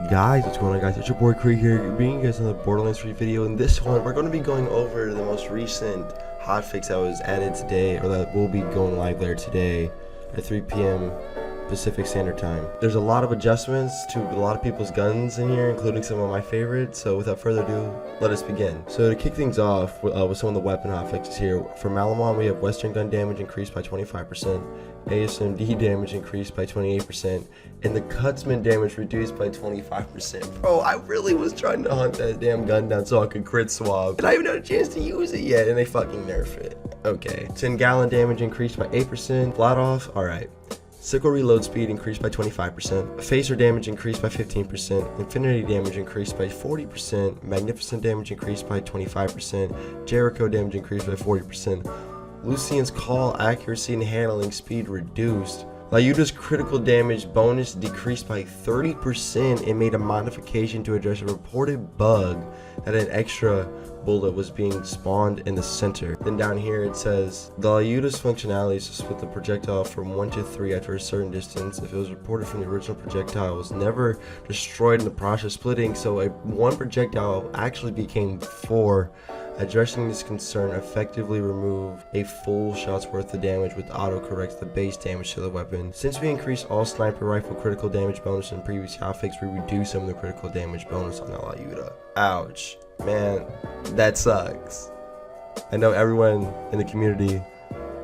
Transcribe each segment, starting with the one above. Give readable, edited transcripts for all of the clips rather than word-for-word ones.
Guys, what's going on, guys? It's your boy Kree here, bringing you guys another Borderlands 3 video. In this one, we're going to be going over the most recent hotfix that was added today, or that will be going live later today at 3 p.m. Pacific Standard Time. There's a lot of adjustments to a lot of people's guns in here, including some of my favorites. So without further ado, let us begin. So to kick things off with some of the weapon hotfixes here, for Malamon we have Western gun damage increased by 25%, ASMD damage increased by 28%, and the Cutsman damage reduced by 25%. Bro, I really was trying to hunt that damn gun down so I could crit swap, and I haven't had a chance to use it yet, and they fucking nerf it. Okay, 10 gallon damage increased by 8%, flat off, alright. Sickle reload speed increased by 25%, Phaser damage increased by 15%, Infinity damage increased by 40%, Magnificent damage increased by 25%, Jericho damage increased by 40%, Lucian's call accuracy and handling speed reduced, Lyuda's critical damage bonus decreased by 30% and made a modification to address a reported bug that an extra bullet was being spawned in the center. Then down here it says the Lyuda's functionality is to split the projectile from 1 to 3 after a certain distance. If it was reported from the original projectile, it was never destroyed in the process splitting, so one projectile actually became 4. Addressing this concern effectively remove a full shot's worth of damage with auto-corrects the base damage to the weapon. Since we increased all sniper rifle critical damage bonus in previous hotfix, we reduced some of the critical damage bonus on the Lyuda. Ouch. Man, that sucks. I know everyone in the community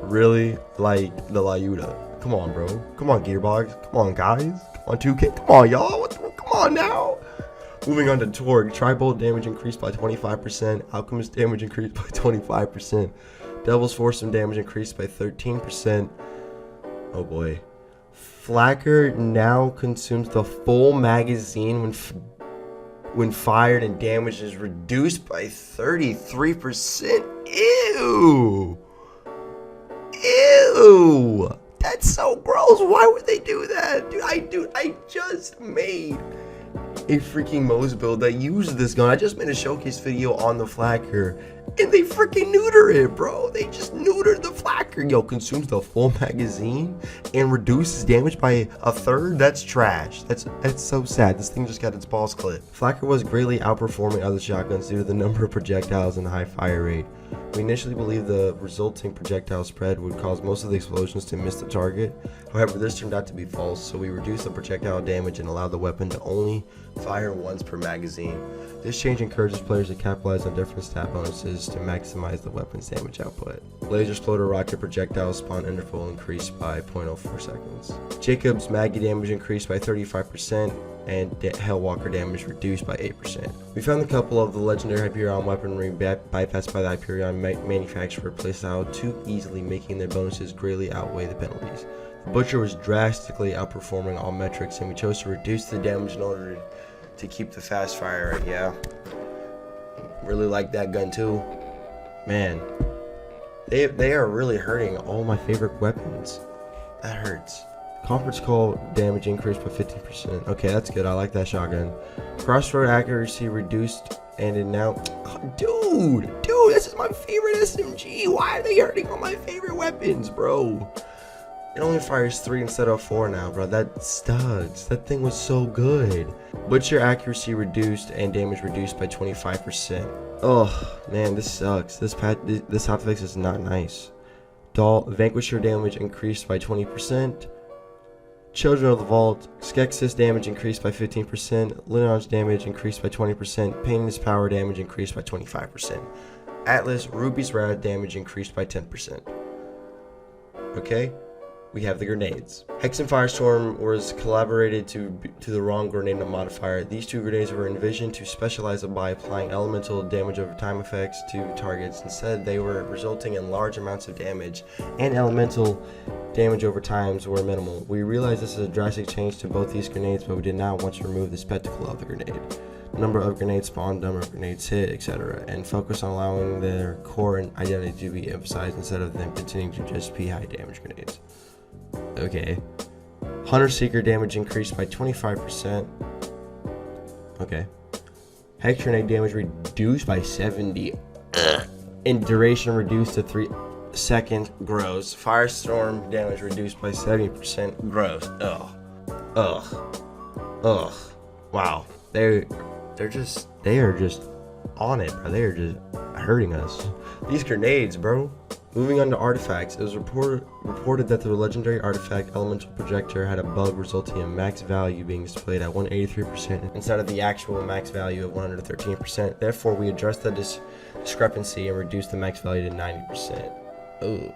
really liked the Lyuda. Come on, bro. Come on, Gearbox. Come on, guys. Come on, 2K. Come on, y'all. Come on now. Moving on to Torg, Tri-Bolt damage increased by 25%, Alchemist damage increased by 25%, Devil's Foursome damage increased by 13%. Oh boy. FlAKKER now consumes the full magazine when fired, and damage is reduced by 33%. Ew! Ew! That's so gross. Why would they do that? Dude, I just made a freaking Mo's build that uses this gun. I just made a showcase video on the FlAKKER and they freaking neuter it, bro. They just neutered the FlAKKER. Yo, consumes the full magazine and reduces damage by 1/3. That's trash. That's so sad. This thing just got its balls clipped. FlAKKER was greatly outperforming other shotguns due to the number of projectiles and the high fire rate. We initially believed the resulting projectile spread would cause most of the explosions to miss the target. However, this turned out to be false, so we reduced the projectile damage and allowed the weapon to only fire once per magazine. This change encourages players to capitalize on different stat bonuses to maximize the weapon's damage output. Laser exploder rocket projectile spawn interval increased by 0.04 seconds. Jacob's Maggie damage increased by 35%. And Hellwalker damage reduced by 8%. We found a couple of the legendary Hyperion weaponry bypassed by the Hyperion manufacturer placed out too easily, making their bonuses greatly outweigh the penalties. The Butcher was drastically outperforming all metrics, and we chose to reduce the damage in order to keep the fast fire rate. Yeah, really like that gun too. Man, they are really hurting all my favorite weapons. That hurts. Conference call damage increased by 15%. Okay, that's good. I like that shotgun. Crossroad accuracy reduced, and it now... Oh, dude, this is my favorite SMG. Why are they hurting all my favorite weapons, bro? It only fires 3 instead of 4 now, bro. That studs. That thing was so good. Butcher accuracy reduced and damage reduced by 25%. Oh, man, this sucks. This hotfix is not nice. Vanquisher damage increased by 20%. Children of the Vault, Skeksis damage increased by 15%, Linon's damage increased by 20%, Pain's power damage increased by 25%. Atlas, Ruby's rad damage increased by 10%. Okay, we have the grenades. Hex and Firestorm was collaborated to the wrong grenade modifier. These two grenades were envisioned to specialize by applying elemental damage over time effects to targets. Instead, they were resulting in large amounts of damage, and elemental damage over times were minimal. We realized this is a drastic change to both these grenades, but we did not want to remove the spectacle of the grenade. Number of grenades spawned, number of grenades hit, etc., and focus on allowing their core and identity to be emphasized instead of them continuing to just be high damage grenades. Okay. Hunter Seeker damage increased by 25%. Okay. Hex grenade damage reduced by 70. And duration reduced to 3 seconds. Gross. Firestorm damage reduced by 70%. Gross. Ugh. Wow. they are just on it, bro. They are just hurting us. These grenades, bro. Moving on to artifacts, it was reported that the legendary artifact Elemental Projector had a bug resulting in max value being displayed at 183% instead of the actual max value of 113%. Therefore, we addressed the discrepancy and reduced the max value to 90%. Oh.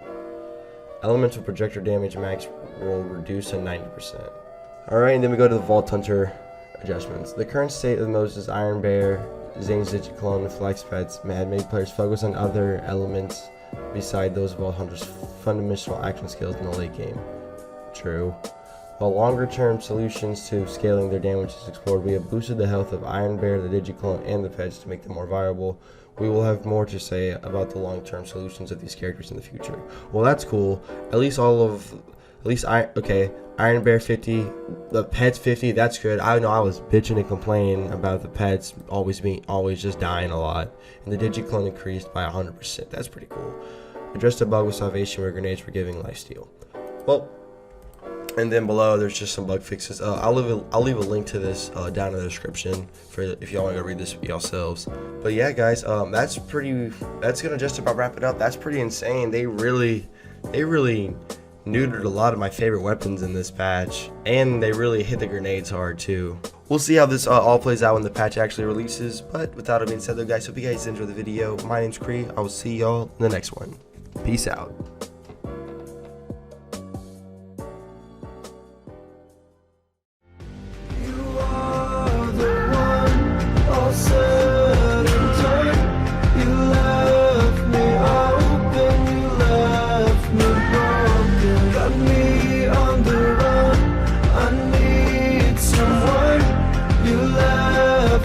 Elemental Projector damage max will reduce to 90%. Alright, and then we go to the Vault Hunter adjustments. The current state of the modes is Iron Bear, Zane's Digiclone, and Flex Pets had made players focus on other elements beside those of Vault Hunter's fundamental action skills in the late game. True. While longer term solutions to scaling their damage is explored, we have boosted the health of Iron Bear, the Digiclone, and the pets to make them more viable. We will have more to say about the long term solutions of these characters in the future. Well, that's cool. Iron Bear 50, the pets 50, that's good. I know I was bitching and complaining about the pets always just dying a lot. And the Digiclone increased by 100%. That's pretty cool. Addressed a bug with Salvation where grenades were giving lifesteal. Well, and then below there's just some bug fixes. I'll leave a link to this down in the description for if y'all want to go read this yourselves. But yeah, guys, that's gonna just about wrap it up. That's pretty insane. They really neutered a lot of my favorite weapons in this patch, and they really hit the grenades hard too. We'll see how this all plays out when the patch actually releases, but without it being said though, guys, hope you guys enjoyed the video. My name's Kree. I will see y'all in the next one. Peace out.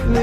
Me